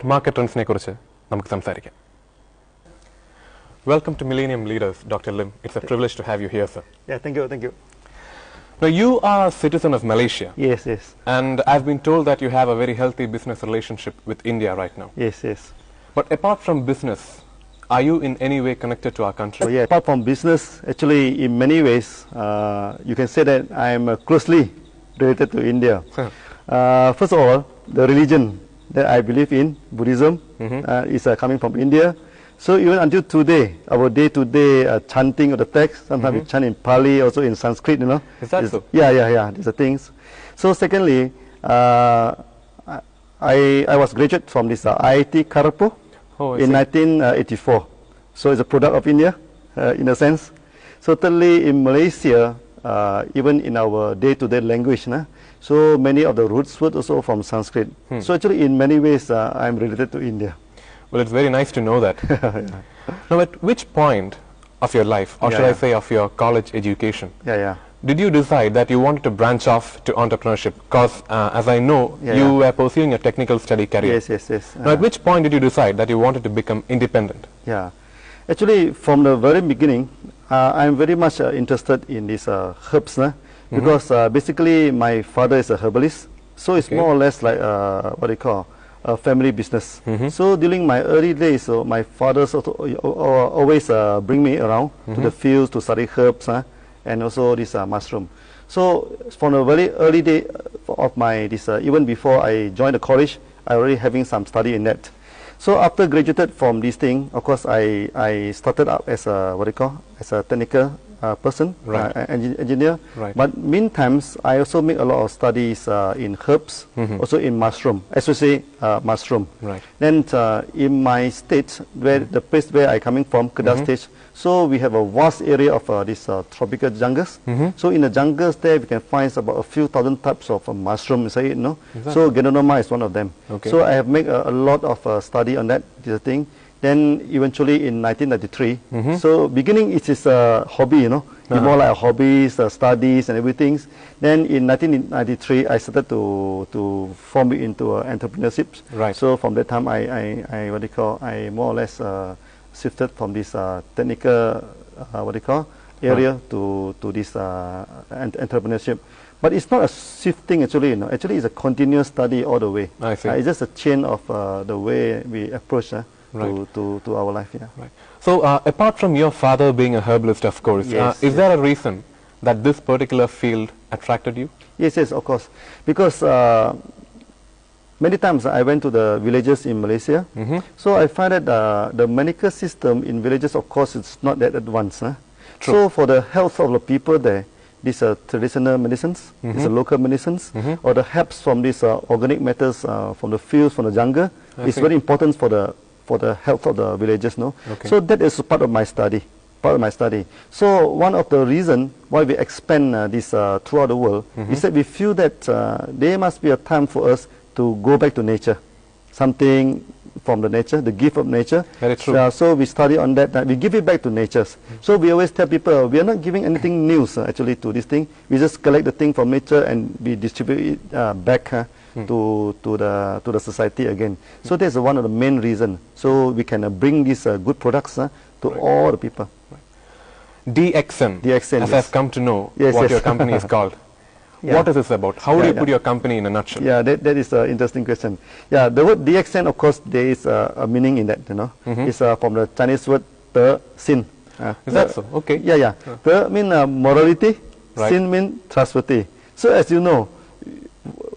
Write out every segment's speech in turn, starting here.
Market trends ne kurichu namukku samsarikam. Welcome to Millennium Leaders, Dr. Lim. It's a privilege to have you here, sir. Yeah, thank you, thank you. Now, you are a citizen of Malaysia. Yes, yes. And I've been told that you have a very healthy business relationship with India right now. Yes, yes. But apart from business, are you in any way connected to our country? So, yeah, apart from business, actually, in many ways, you can say that I am closely related to India. First of all, the religion that I believe in, Buddhism, is coming from India. So even until today, our day-to-day chanting of the text, sometimes we chant in Pali, also in Sanskrit, you know. Is that so? Yeah, these are things. So secondly, I was graduate from this IIT Kharagpur in 1984. So it's a product of India, in a sense. So thirdly, in Malaysia, even in our day-to-day language, so many of the roots were also from Sanskrit. So actually, in many ways, I'm related to India. Well, it's very nice to know that. Now, at which point of your life, or should I say of your college education, did you decide that you wanted to branch off to entrepreneurship? Because, as I know, you were pursuing a technical study career. Yes. Now, at which point did you decide that you wanted to become independent? Yeah. Actually, from the very beginning, I'm very much interested in these herbs, because basically my father is a herbalist. So it's more or less like what they call a family business. So during my early days, my father always bring me around to the fields to study herbs and also this mushroom. So from the very early day of my even before I joined the college, I already having some study in that. So after graduated from this thing, of course I started up as a as a technical person, engineer. But meantime, I also make a lot of studies in herbs, also in mushroom, especially mushroom. Then in my state, where the place where I coming from, Kedah state, so we have a vast area of these tropical jungles. So in the jungles there, we can find about a few thousand types of mushrooms. So Ganoderma is one of them. So I have made a lot of study on that thing. Then eventually in 1993, so beginning it is a hobby, you know, more like hobbies, studies and everything. Then in 1993, I started to form it into entrepreneurship. So from that time, I more or less shifted from this technical, area to this entrepreneurship. But it's not a shifting actually, you know. Actually, it's a continuous study all the way. I see. It's just a chain of the way we approach to our life. So apart from your father being a herbalist, of course, is there a reason that this particular field attracted you? Yes, of course. Because many times I went to the villages in Malaysia, so I find that the medical system in villages, of course, it's not that advanced. So for the health of the people there, these are traditional medicines, these are local medicines, or the herbs from these organic matters from the fields, from the jungle, is very important for the health of the villages. So that is part of my study. So one of the reasons why we expand this throughout the world is that we feel that there must be a time for us to go back to nature, something from the nature, the gift of nature. Very true. So we study on that, we give it back to nature. So we always tell people, we are not giving anything new actually to this thing. We just collect the thing from nature and we distribute it back to the society again. So that's one of the main reasons. So we can bring these good products to all the people. DXN, as I've come to know what your company is called. What is this about? How do you put your company in a nutshell? Yeah, that is an interesting question. Yeah, the word DXN, of course, there is a meaning in that, you know. It's from the Chinese word Te Sin. Is that so? Okay. Te means morality, Sin means trustworthy. So as you know,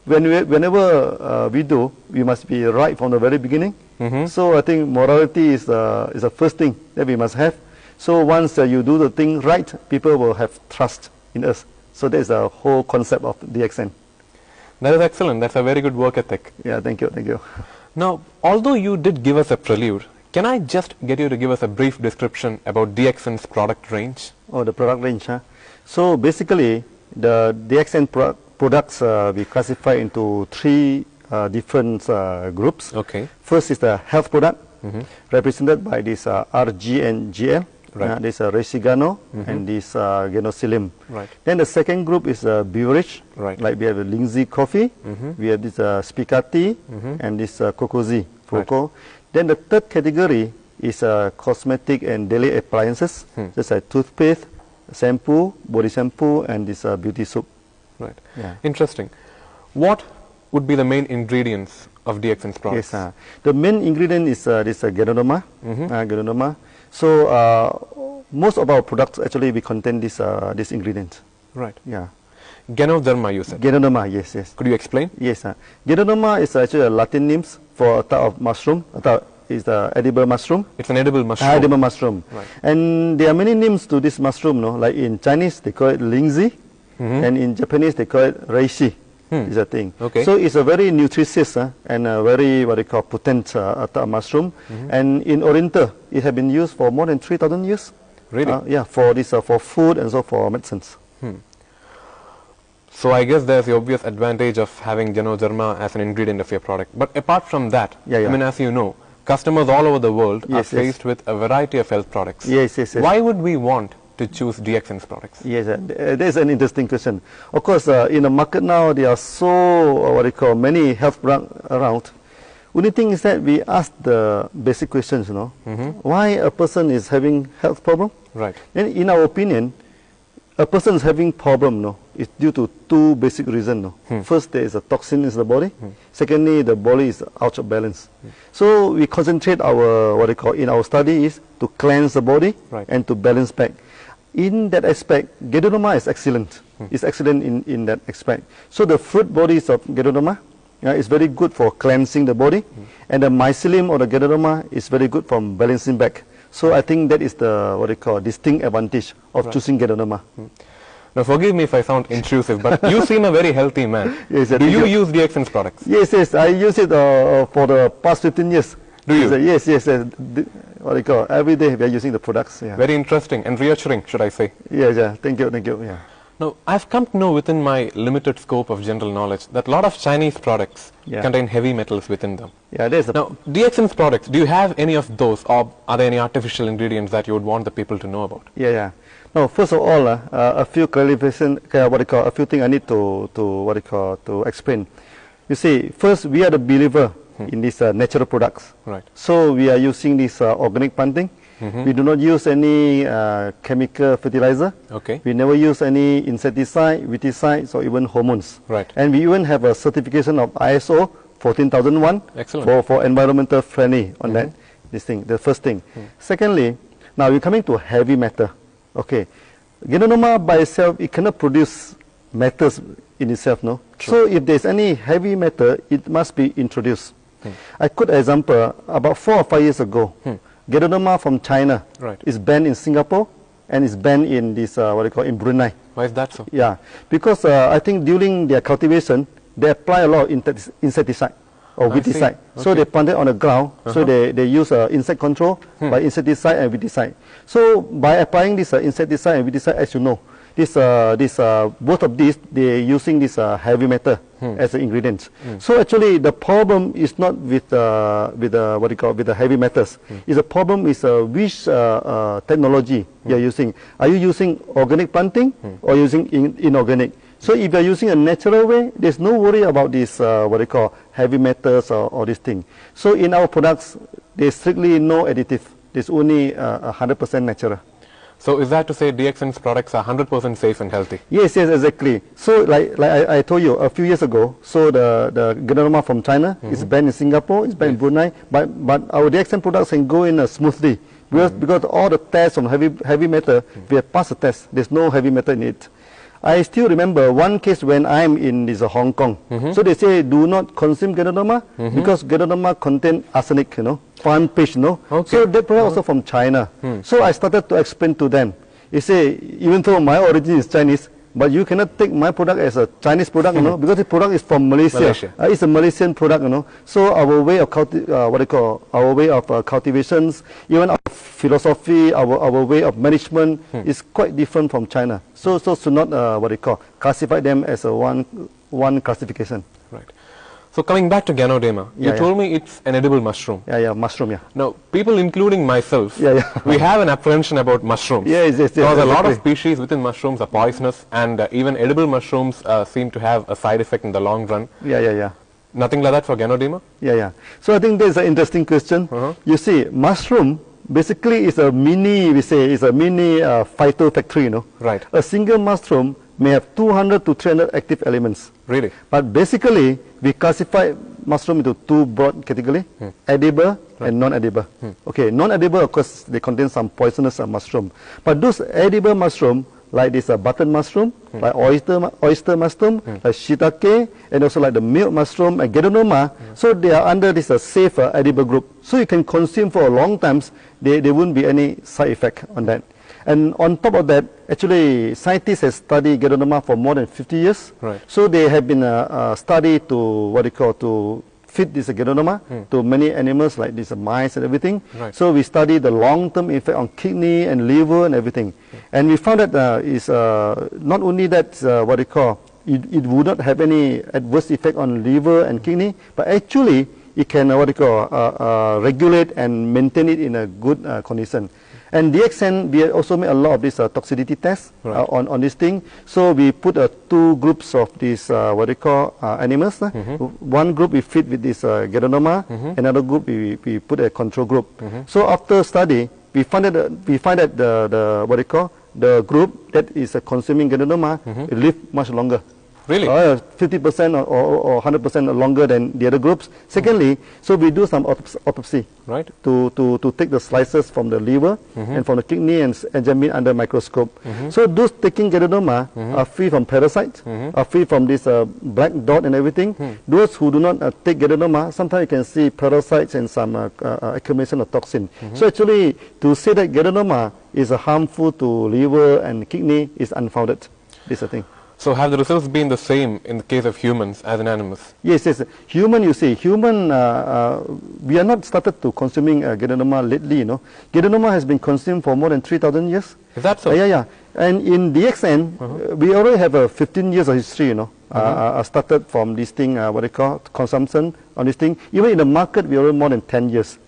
whenever we do, we must be right from the very beginning. So I think morality is the first thing that we must have. So once you do the thing right, people will have trust in us. So that's the whole concept of DXN. That is excellent. That's a very good work ethic. Yeah, thank you. Now, although you did give us a prelude, can I just get you to give us a brief description about DXN's product range? Oh, the product range, So basically, the DXN products we classify into three different groups. First is the health product, represented by this RG and GL. This Resigano and this Genosilum. Then the second group is beverage, like we have Lindsay coffee, we have this Spicati and this Kokozi. Foco. Then the third category is cosmetic and daily appliances, just like toothpaste, shampoo, body shampoo, and this beauty soap. Right. Yeah. Interesting. What would be the main ingredients of DXN's products? Yes, the main ingredient is this Ganoderma. Ganoderma. So most of our products actually we contain this ingredient. Right. Yeah. Ganoderma, you said. Ganoderma, yes, yes. Could you explain? Yes, Ganoderma is actually a Latin name for a type of mushroom. Is the edible mushroom. It's an edible mushroom. Edible mushroom. Right. And there are many names to this mushroom, no? Like in Chinese they call it lingzi, and in Japanese they call it reishi. Is a thing. Okay. So it's a very nutritious and a very what they call potent mushroom. And in Oriental it has been used for more than 3,000 years. Really? Yeah, for this for food and so for medicines. So I guess there's the obvious advantage of having Ganoderma as an ingredient of your product. But apart from that, I mean, as you know, customers all over the world are faced with a variety of health products. Yes. Why would we want to choose DXN's products? Yes, that's an interesting question. Of course, in the market now, there are so many health products around. Only thing is that we ask the basic questions, why a person is having health problem. Right. And in our opinion, a person is having problem, is due to two basic reasons. First, there is a toxin in the body. Secondly, the body is out of balance. So we concentrate our in our study is to cleanse the body and to balance back. In that aspect, Ganoderma is excellent. It's excellent in that aspect. So the fruit bodies of Ganoderma is very good for cleansing the body, and the mycelium or the Ganoderma is very good for balancing back. So I think that is the distinct advantage of choosing Ganoderma. Now forgive me if I sound intrusive, but you seem a very healthy man. Yes, do you use DXN's products? Yes, I use it for the past 15 years. Do you? Yes. Every day we are using the products. Yeah. Very interesting and reassuring, should I say? Yeah. Thank you. Yeah. Now, I've come to know within my limited scope of general knowledge that a lot of Chinese products contain heavy metals within them. Yeah, there's now, DXN's products, do you have any of those, or are there any artificial ingredients that you would want the people to know about? Yeah. Now, first of all, a few clarification, a few things I need to explain. You see, first we are the believer in these natural products. Right. So we are using this organic planting. We do not use any chemical fertilizer. Okay. We never use any insecticide, weedicides, or even hormones. Right. And we even have a certification of ISO 14001 for environmental friendly on that. This thing, the first thing. Secondly, now we're coming to heavy metal. Okay. Ganoderma by itself, it cannot produce metals in itself, no? True. So if there's any heavy metal, it must be introduced. I quote an example, about 4 or 5 years ago, Ganoderma from China is banned in Singapore and is banned in this, in Brunei. Why is that so? Yeah, because I think during their cultivation, they apply a lot of insecticide or weedicide. Okay. So they plant it on the ground, so they use insect control by insecticide and weedicide. So by applying this insecticide and weedicide, as you know, both of these, they're using this heavy metal as an ingredient. So actually, the problem is not with the heavy metals. The problem is which technology you're using. Are you using organic planting or using inorganic? So if you're using a natural way, there's no worry about this heavy metals or this thing. So in our products, there's strictly no additive. There's only 100% natural. So is that to say DXN's products are 100% safe and healthy? Yes, exactly. So like I told you a few years ago, so the Ganoderma from China is banned in Singapore, it's banned in Brunei, but our DXN products can go in smoothly because all the tests on heavy metal, we have passed the test. There's no heavy metal in it. I still remember one case when I'm in this Hong Kong. So they say do not consume Ganoderma because Ganoderma contain arsenic, palm pitch, So that product also from China. So I started to explain to them. They say, even though my origin is Chinese, but you cannot take my product as a Chinese product, because the product is from Malaysia. It's a Malaysian product, So our way of cultivations, even our philosophy, our way of management is quite different from China. So should not classify them as a one classification. Right. So coming back to Ganoderma, you told me it's an edible mushroom. Yeah, mushroom, Now, people including myself, we have an apprehension about mushrooms. Yes. Because a lot of species within mushrooms are poisonous, and even edible mushrooms seem to have a side effect in the long run. Yeah. Nothing like that for Ganoderma? Yeah. So I think there's an interesting question. You see, mushroom basically is a mini, phyto factory, you know. Right. A single mushroom may have 200 to 300 active elements. Really? But basically, we classify mushroom into two broad categories, edible and non-edible. Okay, non-edible, of course, they contain some poisonous mushroom. But those edible mushroom, like this button mushroom, like oyster mushroom, like shiitake, and also like the milk mushroom and Ganoderma, so they are under this safe edible group. So you can consume for a long time, there won't be any side effect on that. And on top of that, actually, scientists have studied Ganoderma for more than 50 years. Right. So they have been studied to feed this Ganoderma to many animals like these mice and everything. Right. So we study the long-term effect on kidney and liver and everything. And we found that not only that it would not have any adverse effect on liver and kidney, but actually it can regulate and maintain it in a good condition. And DXN, we also made a lot of this toxicity tests on this thing. So we put two groups of these animals. One group we feed with this Ganoderma, another group we put a control group. So after study, we find that the group that is consuming Ganoderma live much longer. Really? 50% or 100% longer than the other groups. Secondly, so we do some autopsy, right, to take the slices from the liver and from the kidney and examine under microscope. So those taking Ganoderma are free from parasites, are free from this black dot and everything. Those who do not take Ganoderma, sometimes you can see parasites and some accumulation of toxin. So actually, to say that Ganoderma is harmful to liver and kidney is unfounded. This is the thing. So have the results been the same in the case of humans as in animals? Yes. Human, you see, we are not started to consuming Ganoderma lately, you know. Ganoderma has been consumed for more than 3,000 years. Is that so? Yeah. And in DXN, we already have 15 years of history, you know. Started from this thing, consumption on this thing. Even in the market, we already more than 10 years.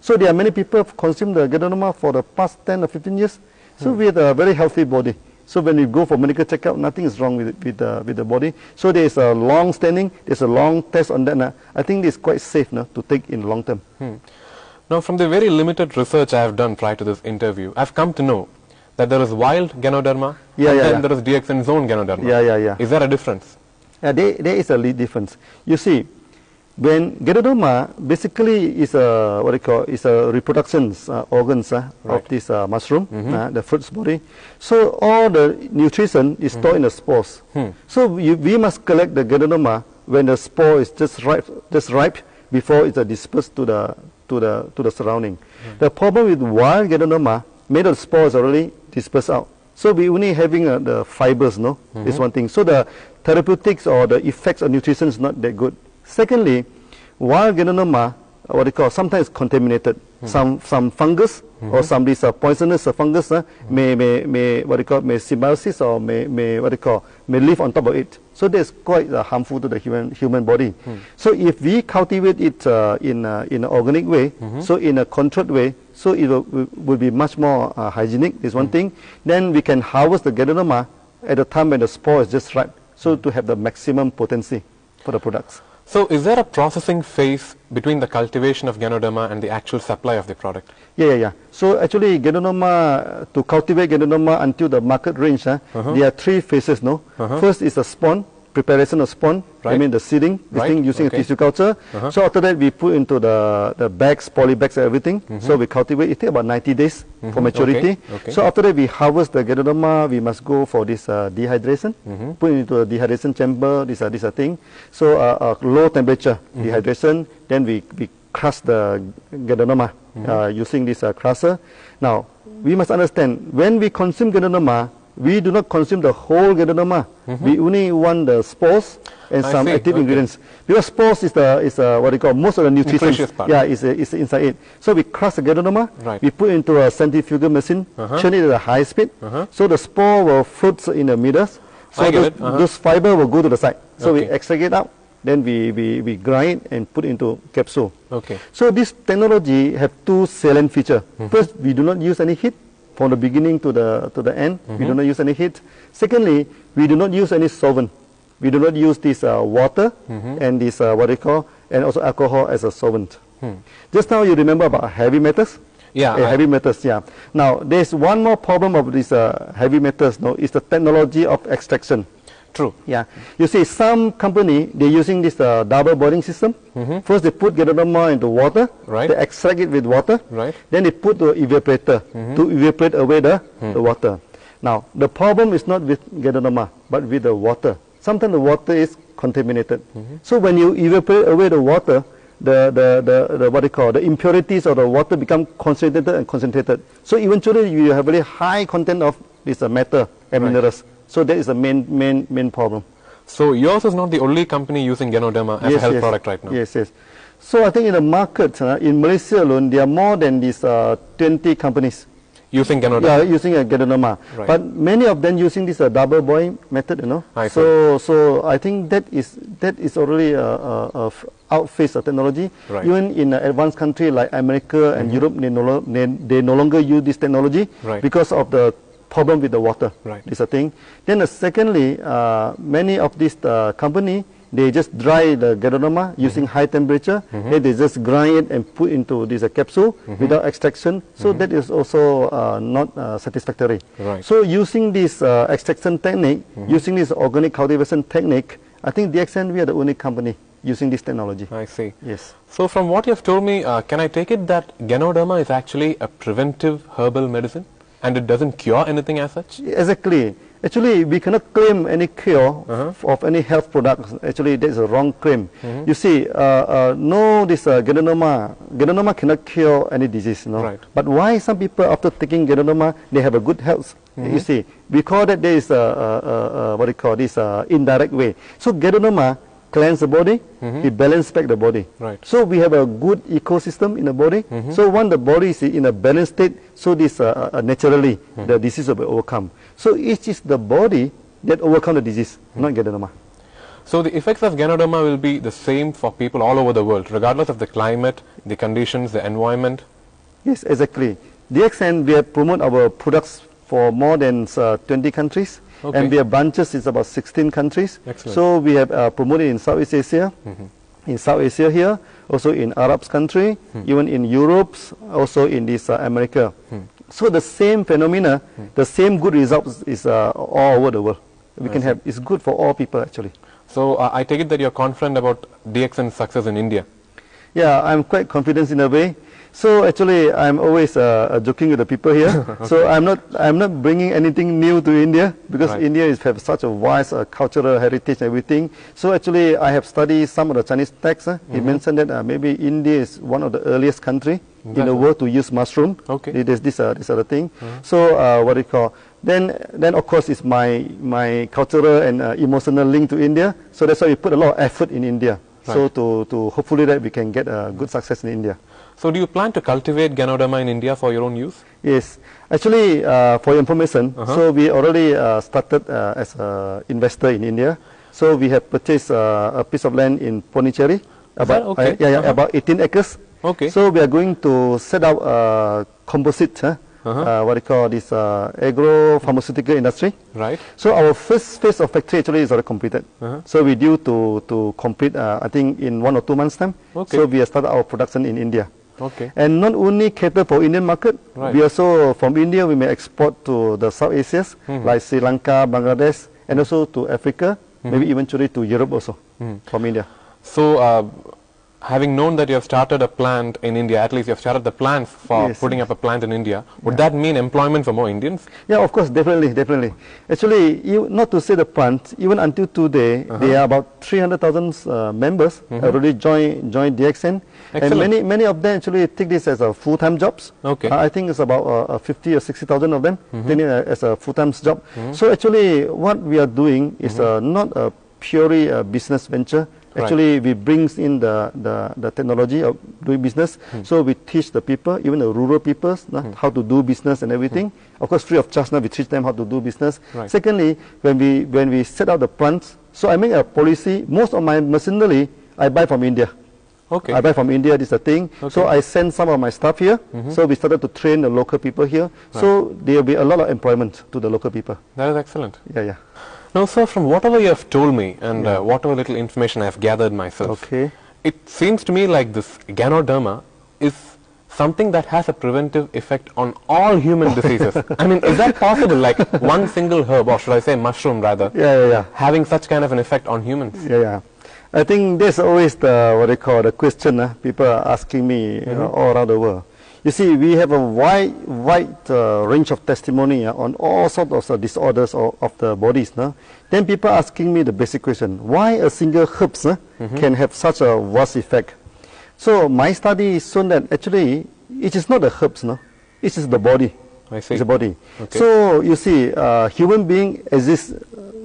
So there are many people who consume the Ganoderma for the past 10 or 15 years. So we have a very healthy body. So when you go for medical checkup, nothing is wrong with the body. So there is a long standing, there's a long test on that. I think it's quite safe to take in long term. Now, from the very limited research I have done prior to this interview, I've come to know that there is wild Ganoderma and then there is DXN zone Ganoderma. Yeah. Is there a difference? There is a difference. You see, when Ganoderma basically is a reproduction organs of this mushroom, the fruit's body. So all the nutrition is stored in the spores. So we must collect the Ganoderma when the spore is just ripe before it's dispersed to the surrounding. The problem with wild Ganoderma, many of the spores already dispersed out. So we only having the fibers, is one thing. So the therapeutics or the effects of nutrition is not that good. Secondly, wild Ganoderma, sometimes contaminated. Some fungus or some these poisonous fungus may symbiosis or may live on top of it. So that's quite harmful to the human body. So if we cultivate it in an organic way, so in a controlled way, so it will be much more hygienic. Is one thing. Then we can harvest the Ganoderma at the time when the spore is just ripe, so to have the maximum potency for the products. So is there a processing phase between the cultivation of Ganoderma and the actual supply of the product? Yeah. So actually Ganoderma, to cultivate Ganoderma until the market range, there are three phases. First is the spawn, preparation of spawn, I mean the seeding, this thing using a tissue culture. So after that we put into the bags, poly bags and everything. So we cultivate, it takes about 90 days for maturity. So after that we harvest the Ganoderma, we must go for this dehydration, put it into a dehydration chamber, this thing. So low temperature dehydration, then we crush the Ganoderma using this crusher. Now we must understand, when we consume Ganoderma, we do not consume the whole Ganoderma. We only want the spores and some active ingredients. Because spores is most of the nutrition. Yeah, is inside it. So we crush the Ganoderma, we put into a centrifugal machine, churn it at a high speed. So the spore will float in the middle. So those fiber will go to the side. So we extract it out. Then we grind and put into capsule. So this technology have two salient features. First, we do not use any heat. From the beginning to the end, we do not use any heat. Secondly, we do not use any solvent. We do not use this water and this and also alcohol as a solvent. Just now you remember about heavy metals? Yeah. Heavy metals, yeah. Now, there's one more problem of these heavy metals, is the technology of extraction. True. Yeah. You see, some company, they're using this double boiling system. First, they put gadolinium into water. Right. They extract it with water. Right. Then they put the evaporator to evaporate away the water. Now, the problem is not with gadolinium, but with the water. Sometimes the water is contaminated. So when you evaporate away the water, the impurities of the water become concentrated and concentrated. So eventually you have very high content of this metal and minerals. So that is the main problem. So yours is not the only company using Ganoderma as a health product right now? Yes. So I think in the market, in Malaysia alone, there are more than these 20 companies. Using Ganoderma? Yeah, using a Ganoderma. Right. But many of them using this double boiling method, So I think that is already outphased technology. Right. Even in an advanced country like America and Europe, they no longer use this technology because of the problem with the water. Right. This is a thing. Then secondly, many of these company, they just dry the gadolinium using high temperature. Then they just grind it and put into this capsule without extraction. So that is also not satisfactory. Right. So using this extraction technique, using this organic cultivation technique, I think DXN, we are the only company using this technology. I see. Yes. So from what you have told me, can I take it that Ganoderma is actually a preventive herbal medicine and it doesn't cure anything as such? Exactly. Actually, we cannot claim any cure of any health products. Actually, that is a wrong claim. You see, this Ganoderma cannot cure any disease. Right. But why some people after taking Ganoderma, they have a good health? You see, we call that there is indirect way. So Ganoderma cleanse the body, it balance back the body. Right. So we have a good ecosystem in the body. So when the body is in a balanced state, so this naturally the disease will be overcome. So it is the body that overcome the disease, not Ganoderma. So the effects of Ganoderma will be the same for people all over the world, regardless of the climate, the conditions, the environment? Yes, exactly. DXN, we have promoted our products for more than 20 countries. Okay. And we have branches in about 16 countries. Excellent. So we have promoted in Southeast Asia, in South Asia here, also in Arab country, even in Europe, also in this America. So the same phenomena, the same good results is all over the world. We can have, it's good for all people actually. So I take it that you're confident about DXN's success in India? Yeah, I'm quite confident in a way. So actually, I'm always joking with the people here. Okay. So I'm not bringing anything new to India because India has such a vast cultural heritage and everything. So actually, I have studied some of the Chinese texts. He mentioned that maybe India is one of the earliest country in the world to use mushroom. Okay. There's this other thing. So what do you call? Then of course it's my cultural and emotional link to India. So that's why we put a lot of effort in India. So to hopefully that we can get a good success in India. So do you plan to cultivate Ganoderma in India for your own use? Yes. Actually, for your information, so we already started as an investor in India. So we have purchased a piece of land in Pondicherry, about about 18 acres. Okay. So we are going to set up a composite, what we call this agro-pharmaceutical industry. Right. So our first phase of factory actually is already completed. So we due to complete, I think, in 1 or 2 months' time. Okay. So we have started our production in India. Okay. And not only cater for Indian market, we also from India we may export to the South Asias like Sri Lanka, Bangladesh, and also to Africa, maybe eventually to Europe also from India. So having known that you have started a plant in India, at least you have started the plans for putting up a plant in India, would that mean employment for more Indians? Yeah, of course, definitely. Actually, not to say the plant, even until today, there are about 300,000 members already joined DXN. Excellent. And many of them actually take this as a full-time jobs. Okay. I think it's about 50 or 60,000 of them taking it as a full-time job. So actually, what we are doing is not a purely business venture. Actually, we brings in the technology of doing business. So we teach the people, even the rural people, how to do business and everything. Of course, free of charge. Now we teach them how to do business. Secondly, when we set up the plants, so I make a policy. Most of my machinery I buy from India. Okay. I buy from India, this is the thing. Okay. So I send some of my staff here. So we started to train the local people here. So there will be a lot of employment to the local people. That is excellent. Yeah. Now, sir, from whatever you have told me and whatever little information I have gathered myself, it seems to me like this Ganoderma is something that has a preventive effect on all human diseases. I mean, is that possible? Like one single herb, or should I say mushroom rather, having such kind of an effect on humans? I think that's always the, what they call the question people are asking me all around the world. You see, we have a wide range of testimony on all sorts of disorders of the bodies. Then people are asking me the basic question, why a single herbs can have such a vast effect? So my study has shown that actually it is not the herbs, it is the body. I see. It's the body. Okay. So you see, human being exists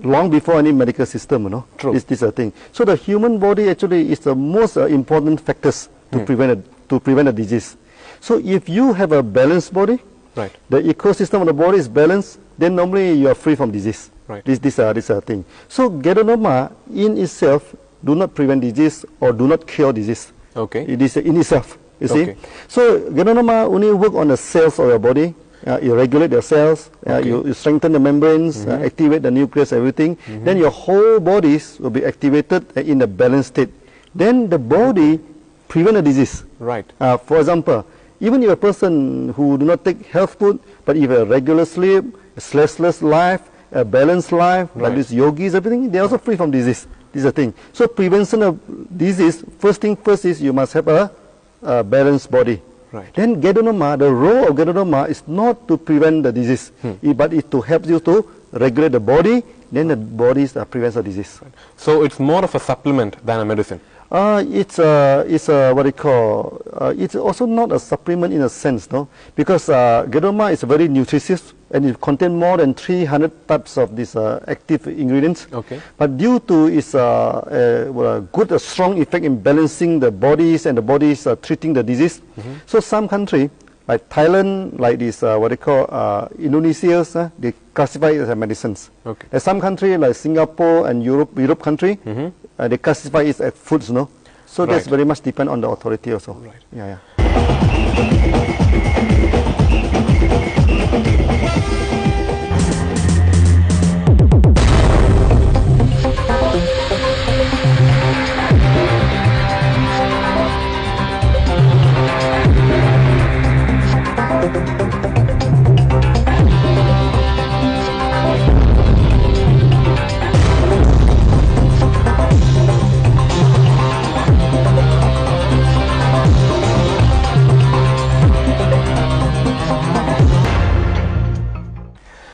long before any medical system. True. This is a thing. So the human body actually is the most important factors to prevent a disease. So if you have a balanced body, the ecosystem of the body is balanced, then normally you are free from disease. This thing. So Ganoderma in itself do not prevent disease or do not cure disease. It is in itself. You see. So Ganoderma only work on the cells of your body. You regulate the cells. You strengthen the membranes, activate the nucleus, everything. Then your whole bodies will be activated in a balanced state. Then the body prevent a disease. For example, even if a person who do not take health food, but if a regular sleep, a stressless life, a balanced life, like these yogis, everything, they are also free from disease. This is the thing. So prevention of disease, first thing first is you must have a balanced body. Then Ganoderma, the role of Ganoderma is not to prevent the disease, but it's to help you to regulate the body, then the body prevents the disease. So it's more of a supplement than a medicine? It's what they call, it's also not a supplement in a sense, because Ganoderma is very nutritious and it contains more than 300 types of these active ingredients. But due to its good, strong effect in balancing the bodies and the bodies treating the disease, so some country like Thailand, like this, what they call Indonesia, they classify it as medicines. And some country like Singapore and Europe country, they classify it as foods, So that's very much depend on the authority also.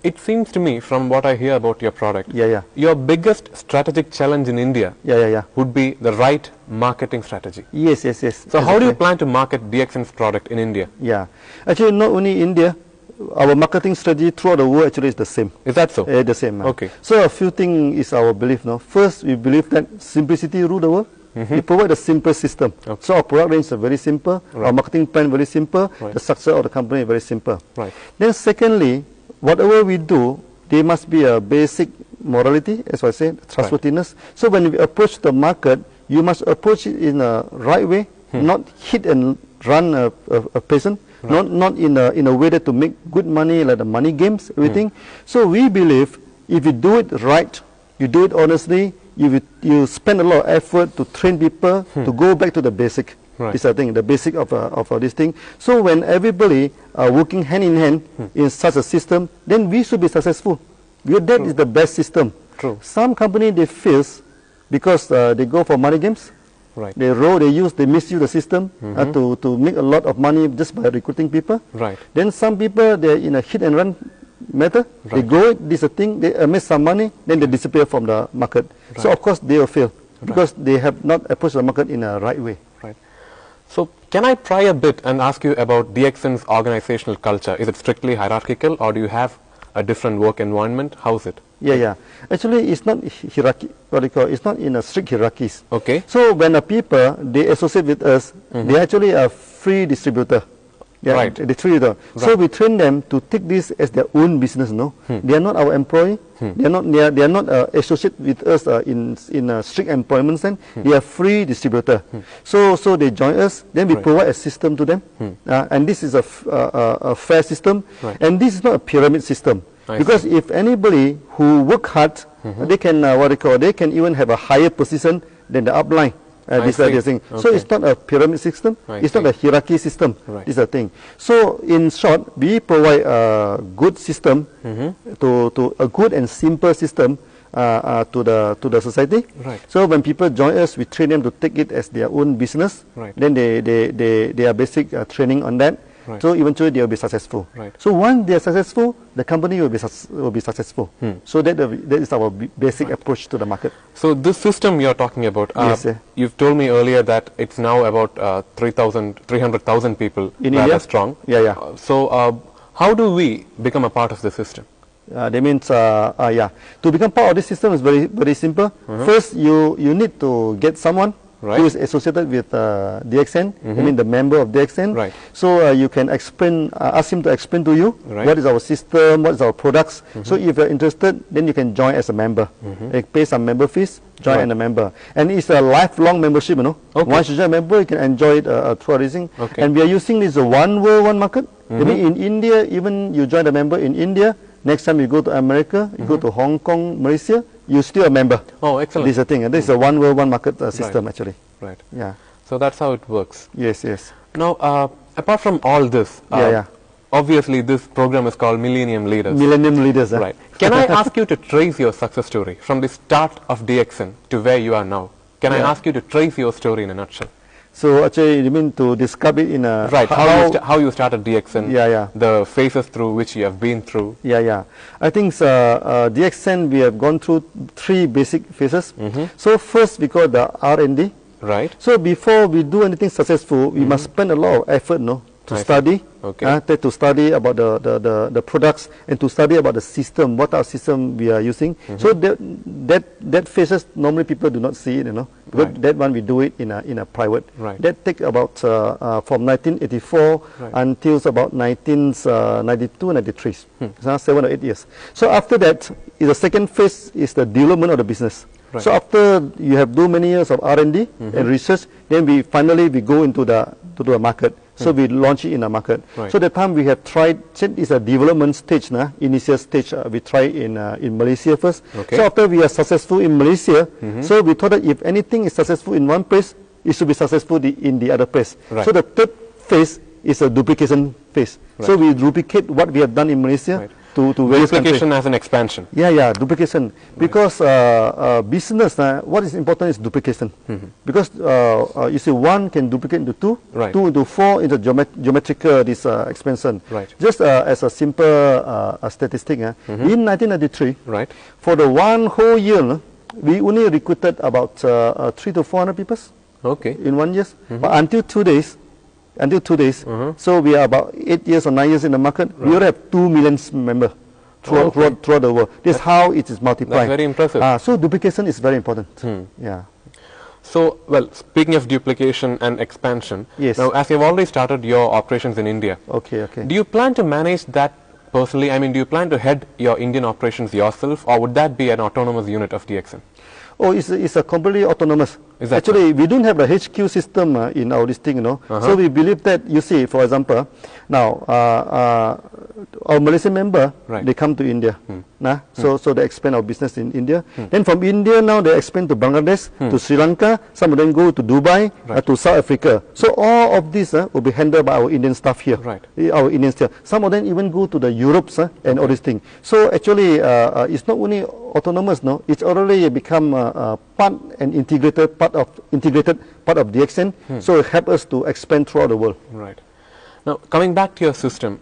It seems to me, from what I hear about your product, your biggest strategic challenge in India would be the right marketing strategy. Yes. So how do you plan to market DXN's product in India? Actually, not only India, our marketing strategy throughout the world actually is the same. Is that so? The same. So a few things is our belief. First, we believe that simplicity rule the world. We provide a simple system. So our product range is very simple. Our marketing plan very simple. The structure of the company is very simple. Then secondly, whatever we do, there must be a basic morality, as I said, trustworthiness. So when we approach the market, you must approach it in a right way, not hit and run a person, not in a way that to make good money, like the money games, everything. So we believe if you do it right, you do it honestly, you spend a lot of effort to train people to go back to the basic. This is the thing, the basic of this thing. So when everybody are working hand in hand in such a system, then we should be successful. Because that is the best system. Some company they fail because they go for money games. They misuse the system to make a lot of money just by recruiting people. Then some people they're in a hit and run method. They go, this is a thing, they amass some money, then they disappear from the market. So of course they will fail because they have not approached the market in a right way. So can I pry a bit and ask you about DXN's organizational culture? Is it strictly hierarchical or do you have a different work environment? How is it? Actually, it's not hierarchy. It's not in a strict hierarchies. So when the people they associate with us, they actually are free distributor. Distributor. So we train them to take this as their own business. They are not our employee. They are not associated with us in a strict employment sense. They are free distributor. So they join us. Then we provide a system to them, and this is a fair system. And this is not a pyramid system. Because if anybody who work hard they can they can even have a higher position than the upline. This thing. Okay. So it's not a pyramid system. It's not a hierarchy system. This is the thing. So in short, we provide a good system to a good and simple system to the society. So when people join us, we train them to take it as their own business. Then they are basic training on that. So eventually they will be successful. So once they are successful, the company will be successful. So that is our basic approach to the market. So this system you are talking about, you've told me earlier that it's now about 300,000 people in India strong. So how do we become a part of the system? That means to become part of this system is very simple. First, you need to get someone who is associated with DXN, I mean the member of DXN. So you can explain, ask him to explain to you what is our system, what is our products. So if you're interested, then you can join as a member. You pay some member fees, join as a member. And it's a lifelong membership, you know. Once you join a member, you can enjoy it throughout racing. And we are using this one world, one market. I mean in India, even you join a member in India, next time you go to America, you go to Hong Kong, Malaysia, you're still a member. Oh, excellent. This is the thing. And this is a one world, one market system, actually. Yeah. So that's how it works. Yes. Now, apart from all this, obviously this program is called Millennium Leaders. Millennium Leaders. Right. Can I ask you to trace your success story from the start of DXN to where you are now? Can I ask you to trace your story in a nutshell? So actually, you mean to describe it in a how you started DXN, the phases through which you have been through. I think DXN we have gone through 3 basic phases. So first we call the R&D. So before we do anything successful, we must spend a lot of effort, to study, to study about the products and to study about the system, what our system we are using. So that phases normally people do not see it, because that one we do it in a private. That take about from 1984 until about 1992, 93, 7 or 8 years. So after that, the second phase is the development of the business. So after you have do many years of R&D and research, then we finally go into the market. So we launch it in the market. So the time we have tried, it's a development stage, initial stage. We try in Malaysia first. So after we are successful in Malaysia, so we thought that if anything is successful in one place, it should be successful in the other place. So the third phase is a duplication phase. So we duplicate what we have done in Malaysia. To duplication as an expansion. Duplication. Because business, what is important is duplication. Because you see, 1 can duplicate into 2, 2 into 4 into geometrical this expansion. Just as a simple statistic, in 1993, for the one whole year, we only recruited about 300 to 400 people. In 1 year. But until 2 days. So we are about 8 years or 9 years in the market. We already have 2 million members throughout the world. This is how it is multiplied. That's very impressive. So duplication is very important. So, well, speaking of duplication and expansion, now as you've already started your operations in India, do you plan to manage that personally? I mean, do you plan to head your Indian operations yourself, or would that be an autonomous unit of DXN? Oh, it's a completely autonomous. Actually, we don't have a HQ system in our listing, So we believe that, you see, for example, now our Malaysian member, they come to India. So they expand our business in India. Then from India now they expand to Bangladesh, to Sri Lanka. Some of them go to Dubai, to South Africa. So all of this will be handled by our Indian staff here. Our Indian staff. Some of them even go to the Europes and all these things. So actually, it's not only autonomous, it's already become part and integrated part of DXN. So it helps us to expand throughout the world. Now, coming back to your system,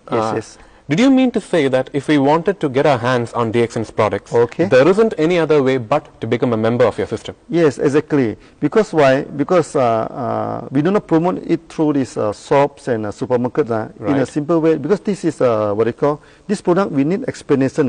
did you mean to say that if we wanted to get our hands on DXN's products, there isn't any other way but to become a member of your system? Yes, exactly. Because why? Because we do not promote it through these shops and supermarkets in a simple way. Because this is what they call, this product we need explanation,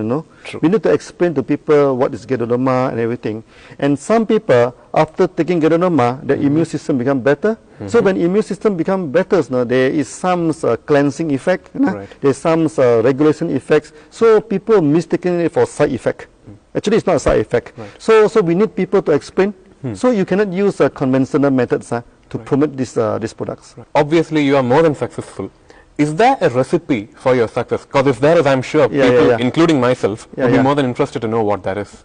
We need to explain to people what is Ganoderma and everything. And some people, after taking Ganoderma, the immune system become better. So when immune system become better, there is some cleansing effect, there is some regulation effects. So people mistaken it for side effect. Actually, it's not a side effect. So we need people to explain. So you cannot use conventional methods to promote these products. Obviously, you are more than successful. Is there a recipe for your success? Because if there is, I'm sure people, including myself, would be more than interested to know what that is.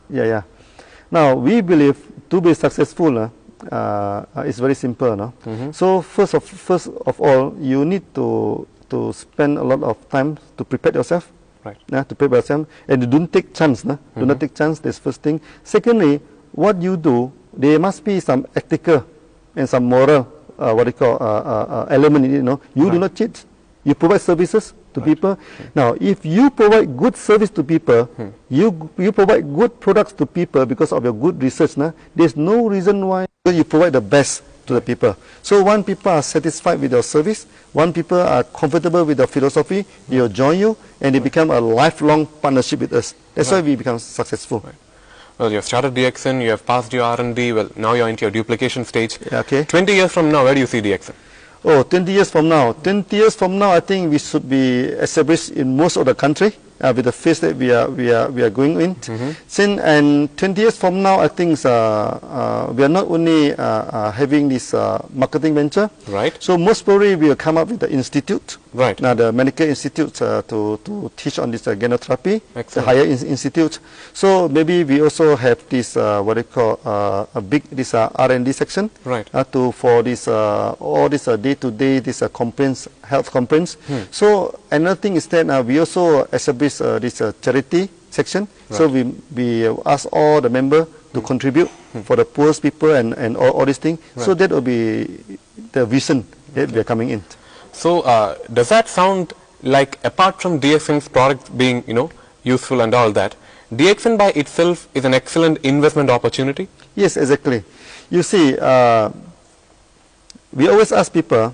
Now, we believe to be successful, it's very simple. No? So first of all, you need to spend a lot of time to prepare yourself. Right. To prepare yourself, and you don't take chance. Do not take chance. That's first thing. Secondly, what you do, there must be some ethical and some moral, element in it. You do not cheat. You provide services to people. Now, if you provide good service to people, you provide good products to people because of your good research. There's no reason why you provide the best to the people. So when people are satisfied with your service, when people are comfortable with your philosophy, they'll join you and they become a lifelong partnership with us. That's why we become successful. Right. Well, you have started DXN, you have passed your R&D, well, now you're into your duplication stage. Okay. 20 years from now, where do you see DXN? Oh, 20 years from now. 20 years from now, I think we should be established in most of the country with the phase that we are going in. And 20 years from now, I think we are not only having this marketing venture. Right. So most probably we will come up with the institute. Right. Now the medical institute to teach on this genotherapy. Excellent. The higher institute. So maybe we also have this a big R&D section. Right. For this all this day-to-day health complaints. So another thing is that we also establish this charity section. Right. So we ask all the members to contribute for the poorest people and all these things. Right. So that will be the vision that we are coming in. So does that sound like, apart from DXN's product being useful and all that, DXN by itself is an excellent investment opportunity? Yes, exactly. You see, we always ask people,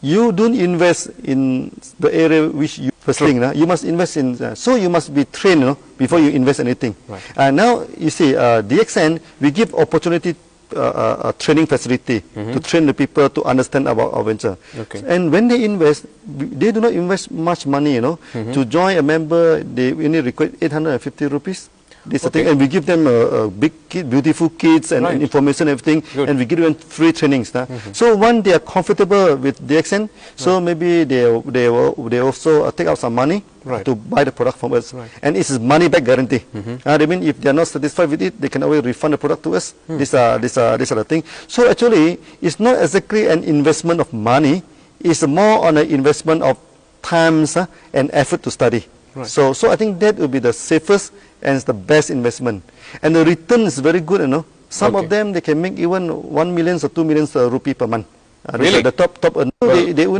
you don't invest in the area which you first thing. You must invest in, so you must be trained before you invest anything. Right. Now, you see, DXN, we give opportunity a training facility to train the people to understand about our venture. Okay. And when they invest, they do not invest much money, To join a member, they only require 850 rupees. This thing, and we give them a big kit, beautiful kits and information, everything. Good. And we give them free trainings. So when they are comfortable with DXN, so maybe they also take out some money to buy the product from us. Right. And it's money back guarantee. I mean, if they are not satisfied with it, they can always refund the product to us. These are the thing. So actually, it's not exactly an investment of money. It's more on an investment of times and effort to study. Right. So I think that will be the safest and it's the best investment. And the return is very good, Some of them, they can make even 1 million or 2 million rupee per month. Really? The top. Well,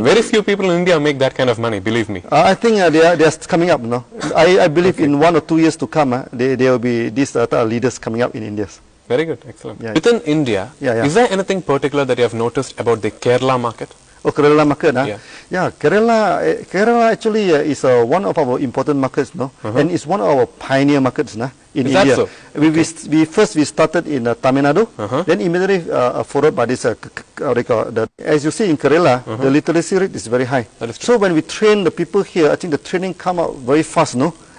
very few people in India make that kind of money, believe me. I think they are coming up, I believe in 1 or 2 years to come, there will be these leaders coming up in India. Very good, excellent. Yeah. Within India, is there anything particular that you have noticed about the Kerala market? Oh, Kerala market, Yeah, Kerala actually is one of our important markets, and it's one of our pioneer markets, in India. So? We started in Tamil Nadu, then immediately followed by this, as you see in Kerala, the literacy rate is very high. So when we train the people here, I think the training come out very fast,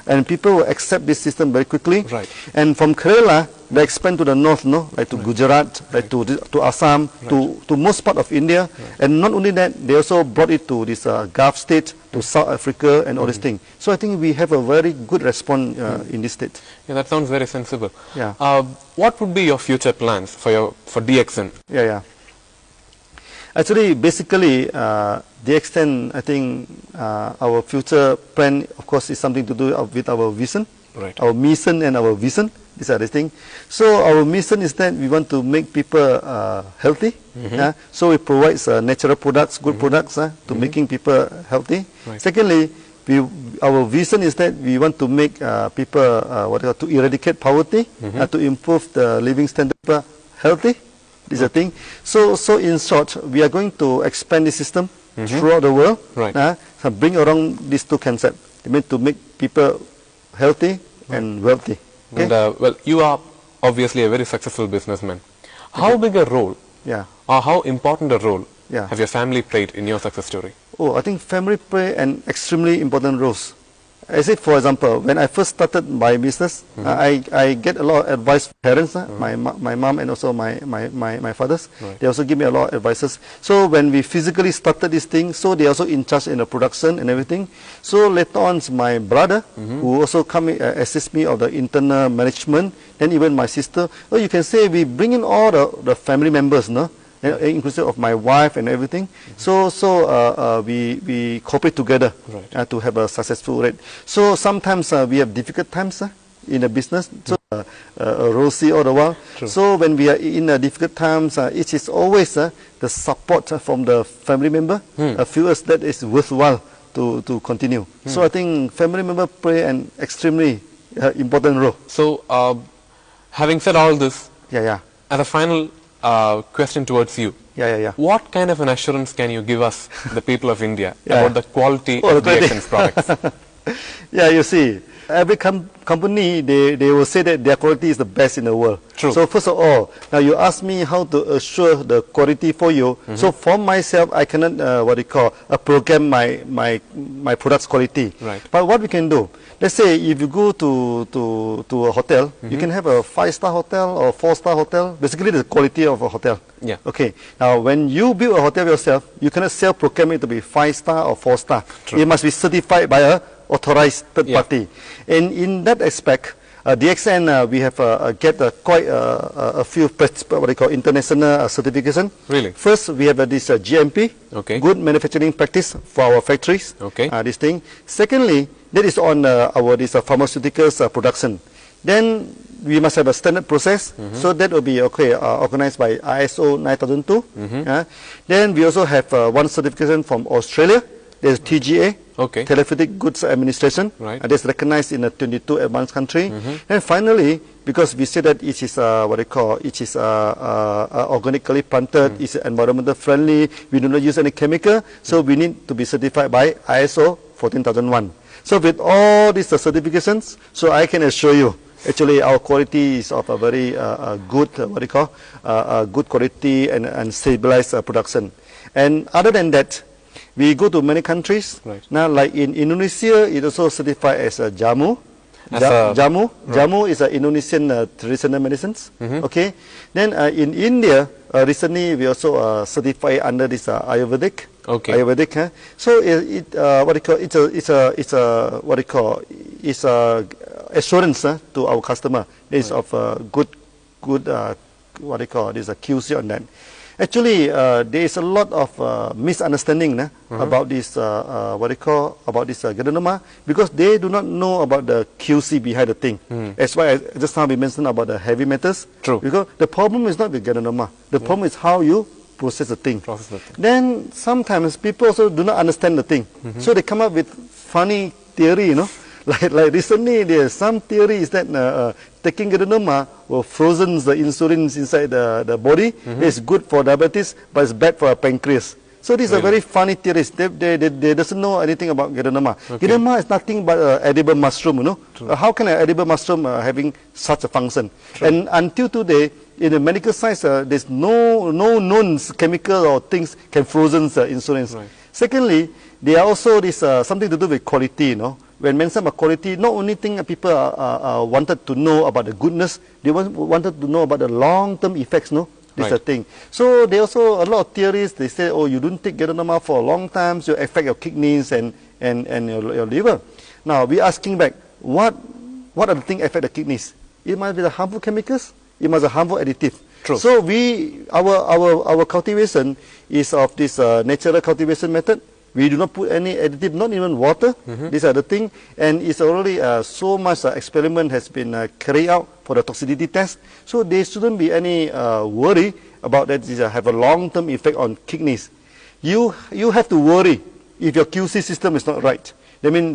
and people will accept this system very quickly. Right. And from Kerala, they expand to the north, like to Gujarat, like to Assam, to most part of India. And not only that, they also brought it to this Gulf state, to South Africa and all these things. So I think we have a very good response in this state. Yeah, that sounds very sensible. Yeah. What would be your future plans for DXN? Yeah. Actually, basically, DXN, I think our future plan, of course, is something to do with our vision, our mission and our vision. These are the things. So our mission is that we want to make people healthy. So we provide natural products, good products to making people healthy. Right. Secondly, our vision is that we want to make people, to eradicate poverty, to improve the living standard of healthy. This is the thing. So in short, we are going to expand the system throughout the world. Right. Bring around these two concepts. I mean, to make people healthy and wealthy. Okay? And well, you are obviously a very successful businessman. How big a role, or how important a role, have your family played in your success story? Oh, I think family play an extremely important role. I say, for example, when I first started my business, I get a lot of advice from parents, my mom and also my fathers. Right. They also give me a lot of advices. So when we physically started this thing, so they also in charge in the production and everything. So later on, my brother, who also come assist me of the internal management, and even my sister. Oh, you can say we bring in all the family members, no? Inclusive of my wife and everything. So we cooperate together to have a successful rate. So sometimes we have difficult times in the business. So rosy all the while. True. So when we are in difficult times, it is always the support from the family member. Feel us that is worthwhile to continue. So I think family member play an extremely important role. So having said all this, as a final question towards you. What kind of an assurance can you give us, the people of India, about the quality of the Essence products? You see, every company, they will say that their quality is the best in the world. True. So first of all, now you ask me how to assure the quality for you. So for myself, I cannot, program my product's quality. Right. But what we can do, let's say if you go to a hotel, you can have a 5-star hotel or 4-star hotel. Basically, the quality of a hotel. Yeah. Okay. Now, when you build a hotel yourself, you cannot self-program it to be 5-star or 4-star. It must be certified by a authorized third party. And in that aspect, DXN, we have get quite a few what they call international certification. Really? First, we have this GMP, good manufacturing practice for our factories. This thing. Secondly, that is on our pharmaceuticals production. Then we must have a standard process, so that will be organized by ISO 9002. Then we also have one certification from Australia. There's TGA, Therapeutic Goods Administration, that's recognized in a 22 advanced country. And finally, because we say that it is it is organically planted, it's environmental friendly, we do not use any chemical, so we need to be certified by ISO 14001. So with all these certifications, so I can assure you, actually our quality is of a very good, good quality and stabilized production. And other than that, we go to many countries. Now, like in Indonesia, it also certified as a Jamu. Jamu is an Indonesian traditional medicines. Then in India, recently we also certified under this Ayurvedic. Ayurvedic. So it's a assurance to our customer. It's of good this a QC on that. Actually, there is a lot of misunderstanding about this about this Ganoderma, because they do not know about the QC behind the thing. That's why just now we mentioned about the heavy metals. True. Because the problem is not with Ganoderma. The problem is how you process the thing. Then sometimes people also do not understand the thing, so they come up with funny theory, Like recently, there's some theory is that taking Ganoderma will frozen the insulin inside the body. It's good for diabetes, but it's bad for our pancreas. So these are very funny theories. They doesn't know anything about Ganoderma. Ganoderma is nothing but edible mushroom, How can an edible mushroom having such a function? And until today, in the medical science, there's no known chemical or things can frozen the insulin. Secondly, there are also this something to do with quality, When mentioned about quality, not only thing people wanted to know about the goodness, they wanted to know about the long-term effects, This is the thing. So there also a lot of theories. They say, oh, you don't take Ganoderma for a long time, so it affect your kidneys and your liver. Now we're asking back, what are the things affect the kidneys? It might be the harmful chemicals. It must be harmful additive. True. So our cultivation is of this natural cultivation method. We do not put any additive, not even water. These are the thing, and it's already so much experiment has been carried out for the toxicity test. So there shouldn't be any worry about that. This have a long-term effect on kidneys. You have to worry if your QC system is not right. They mean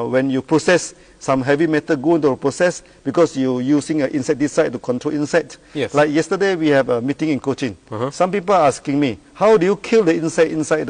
when you process some heavy metal go into a process because you're using an insecticide to control insect. Yes. Like yesterday we have a meeting in Cochin. Some people are asking me, how do you kill the insect inside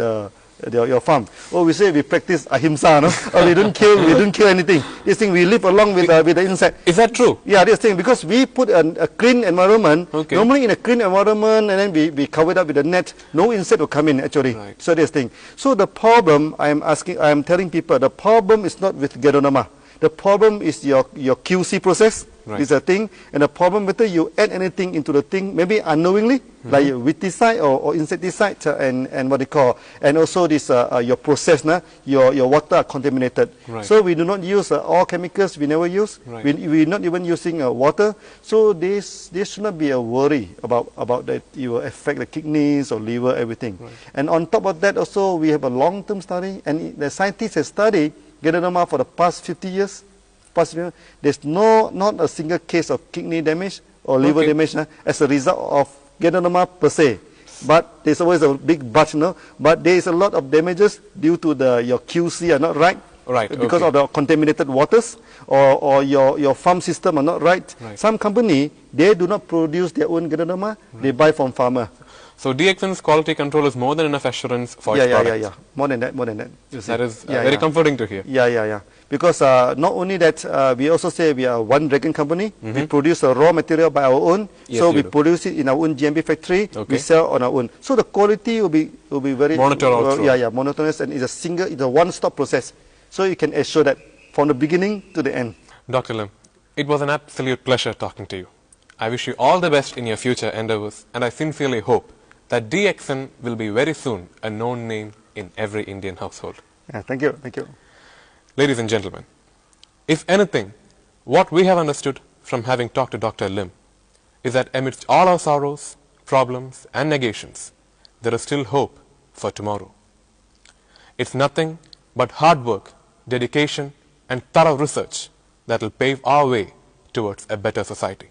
your farm. Oh, we say we practice ahimsa, no? Or we don't kill anything. This thing we live along with the insect. Is that true? Yeah, this thing, because we put a clean environment. Okay. Normally in a clean environment, and then we cover it up with a net. No insect will come in actually. Right. So this thing. So the problem I am telling people, the problem is not with Ganoderma. The problem is your QC process. Right. Is a thing, and the problem whether you add anything into the thing, maybe unknowingly, like weedicide or insecticide, and what they call, and also this your process, your water are contaminated. Right. So we do not use all chemicals. We never use. Right. We're not even using water. So this should not be a worry about that you will affect the kidneys or liver, everything. Right. And on top of that, also we have a long-term study, and the scientists have studied Ganoderma for the past 50 years. There's not a single case of kidney damage or liver damage as a result of Ganoderma per se. But there's always a big but, but there is a lot of damages due to your QC are not right. Right. Because of the contaminated waters, or your farm system are not right. Some company, they do not produce their own Ganoderma, they buy from farmer. So DXN's quality control is more than enough assurance for its products. Yeah. More than that. That is very comforting to hear. Yeah. Because not only that, we also say we are one dragon company. We produce a raw material by our own. Yes, so we produce it in our own GMP factory. We sell on our own. So the quality will be very monotonous, and it's a one-stop process. So you can assure that from the beginning to the end. Dr. Lim, it was an absolute pleasure talking to you. I wish you all the best in your future endeavors, and I sincerely hope that DXN will be very soon a known name in every Indian household. Yeah, thank you. Ladies and gentlemen, if anything, what we have understood from having talked to Dr. Lim is that amidst all our sorrows, problems and negations, there is still hope for tomorrow. It's nothing but hard work, dedication and thorough research that will pave our way towards a better society.